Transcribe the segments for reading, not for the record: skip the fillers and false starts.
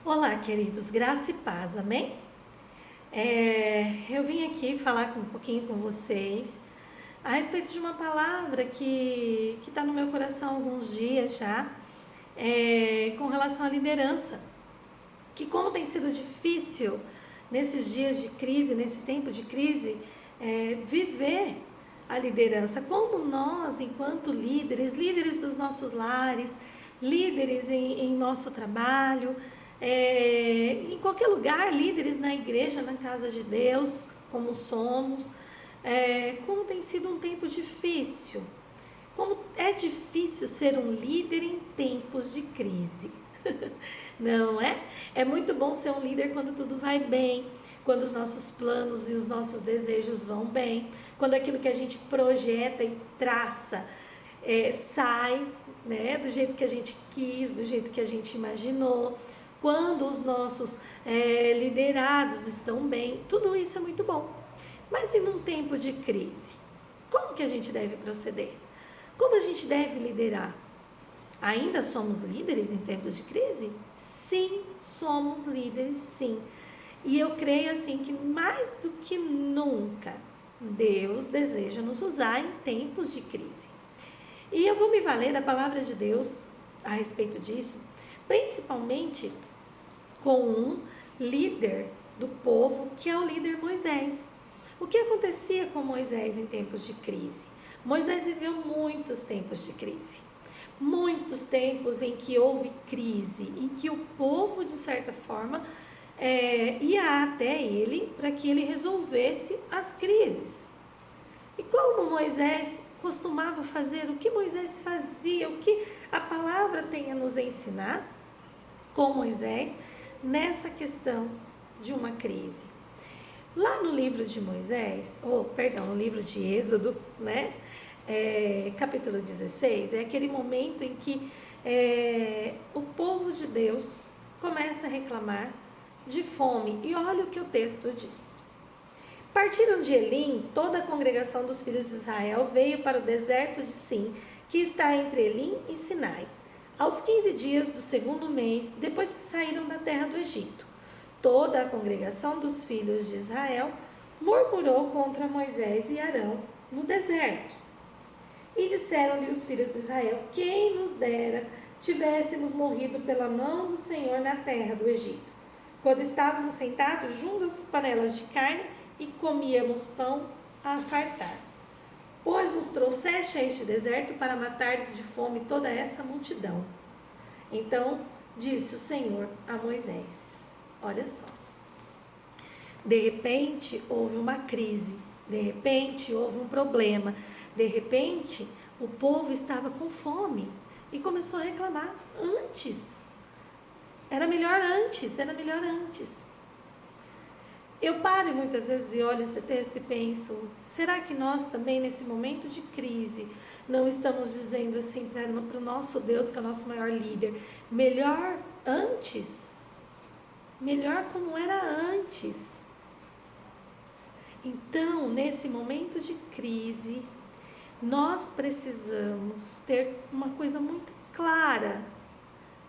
Olá, queridos, graça e paz, amém? Eu vim aqui falar um pouquinho com vocês a respeito de uma palavra que está no meu coração há alguns dias já, com relação à liderança. Que como tem sido difícil nesses dias de crise, nesse tempo de crise, viver a liderança. Como nós, enquanto líderes dos nossos lares, líderes em nosso trabalho, em qualquer lugar, líderes na igreja, na casa de Deus, como somos, como tem sido um tempo difícil. Como é difícil ser um líder em tempos de crise. Não é? É muito bom ser um líder quando tudo vai bem, quando os nossos planos e os nossos desejos vão bem, quando aquilo que a gente projeta e traça sai, né, do jeito que a gente quis, do jeito que a gente imaginou, quando os nossos liderados estão bem, tudo isso é muito bom. Mas e num tempo de crise? Como que a gente deve proceder? Como a gente deve liderar? Ainda somos líderes em tempos de crise? Sim, somos líderes, sim. E eu creio assim que mais do que nunca, Deus deseja nos usar em tempos de crise. E eu vou me valer da palavra de Deus a respeito disso, principalmente com um líder do povo, que é o líder Moisés. O que acontecia com Moisés em tempos de crise? Moisés viveu muitos tempos de crise. Muitos tempos em que houve crise, em que o povo, de certa forma, ia até ele para que ele resolvesse as crises. E como Moisés costumava fazer, o que Moisés fazia, o que a palavra tem a nos ensinar com Moisés nessa questão de uma crise. Lá no livro de Moisés, no livro de Êxodo, né? Capítulo 16, é aquele momento em que o povo de Deus começa a reclamar de fome. E olha o que o texto diz. Partiram de Elim, toda a congregação dos filhos de Israel veio para o deserto de Sim, que está entre Elim e Sinai, aos 15 dias do segundo mês, depois que saíram da terra do Egito. Toda a congregação dos filhos de Israel murmurou contra Moisés e Arão no deserto. E disseram-lhe os filhos de Israel: quem nos dera tivéssemos morrido pela mão do Senhor na terra do Egito, quando estávamos sentados junto às panelas de carne e comíamos pão a fartar. Pois nos trouxeste a este deserto para matares de fome toda essa multidão. Então disse o Senhor a Moisés. Olha só. De repente houve uma crise, de repente houve um problema, de repente o povo estava com fome e começou a reclamar antes. Era melhor antes. Eu paro muitas vezes e olho esse texto e penso, será que nós também nesse momento de crise não estamos dizendo assim para o nosso Deus, que é o nosso maior líder, melhor antes? Melhor como era antes. Então, nesse momento de crise, nós precisamos ter uma coisa muito clara: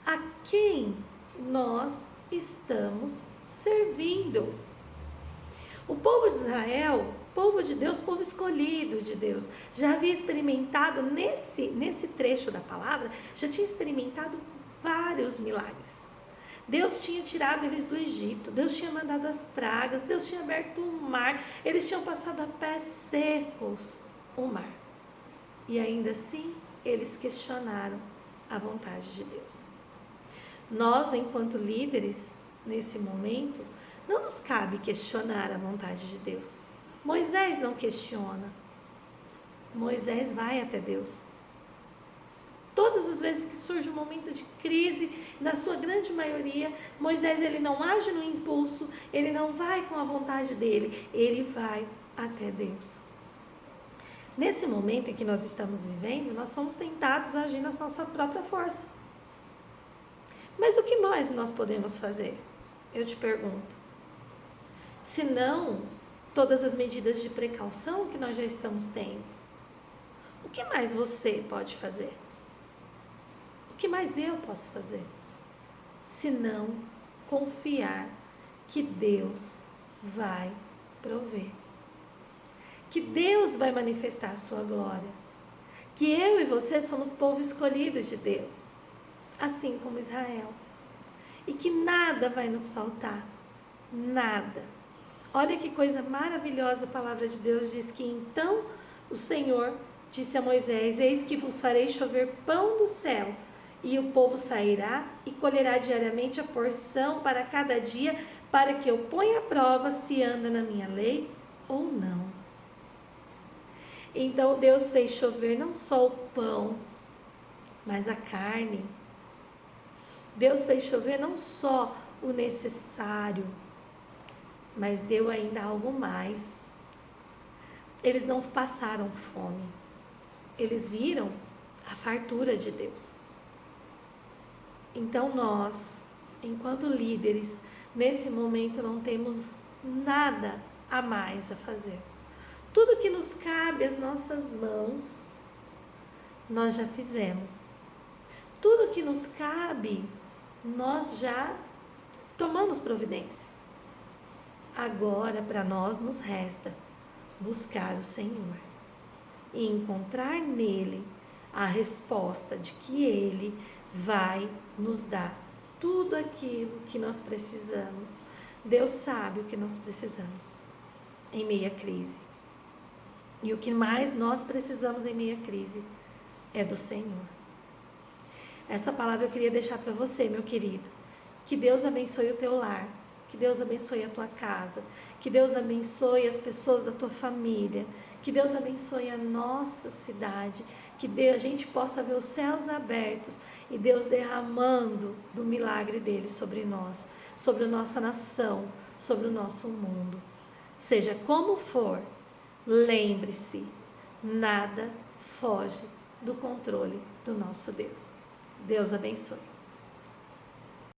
a quem nós estamos servindo. O povo de Israel, povo de Deus, povo escolhido de Deus, já havia experimentado nesse trecho da palavra, já tinha experimentado vários milagres. Deus tinha tirado eles do Egito, Deus tinha mandado as pragas, Deus tinha aberto o mar, eles tinham passado a pés secos o mar. E ainda assim, eles questionaram a vontade de Deus. Nós, enquanto líderes, nesse momento, não nos cabe questionar a vontade de Deus. Moisés não questiona. Moisés vai até Deus. Todas as vezes que surge um momento de crise, na sua grande maioria, Moisés ele não age no impulso, ele não vai com a vontade dele, ele vai até Deus. Nesse momento em que nós estamos vivendo, nós somos tentados a agir na nossa própria força. Mas o que mais nós podemos fazer? Eu te pergunto. Se não todas as medidas de precaução que nós já estamos tendo, o que mais você pode fazer? O que mais eu posso fazer? Se não confiar que Deus vai prover. Que Deus vai manifestar a sua glória. Que eu e você somos povo escolhido de Deus, assim como Israel. E que nada vai nos faltar. Nada. Olha que coisa maravilhosa a palavra de Deus diz que então o Senhor disse a Moisés: eis que vos farei chover pão do céu, e o povo sairá e colherá diariamente a porção para cada dia, para que eu ponha à prova se anda na minha lei ou não. Então Deus fez chover não só o pão, mas a carne. Deus fez chover não só o necessário, mas deu ainda algo mais. Eles não passaram fome. Eles viram a fartura de Deus. Então nós, enquanto líderes, nesse momento não temos nada a mais a fazer. Tudo que nos cabe às nossas mãos, nós já fizemos. Tudo que nos cabe, nós já tomamos providência. Agora, para nós, nos resta buscar o Senhor e encontrar nele a resposta de que Ele vai nos dar tudo aquilo que nós precisamos. Deus sabe o que nós precisamos em meio à crise. E o que mais nós precisamos em meio à crise é do Senhor. Essa palavra eu queria deixar para você, meu querido. Que Deus abençoe o teu lar. Que Deus abençoe a tua casa. Que Deus abençoe as pessoas da tua família. Que Deus abençoe a nossa cidade. Que a gente possa ver os céus abertos e Deus derramando do milagre dele sobre nós, sobre a nossa nação, sobre o nosso mundo. Seja como for, lembre-se, nada foge do controle do nosso Deus. Deus abençoe.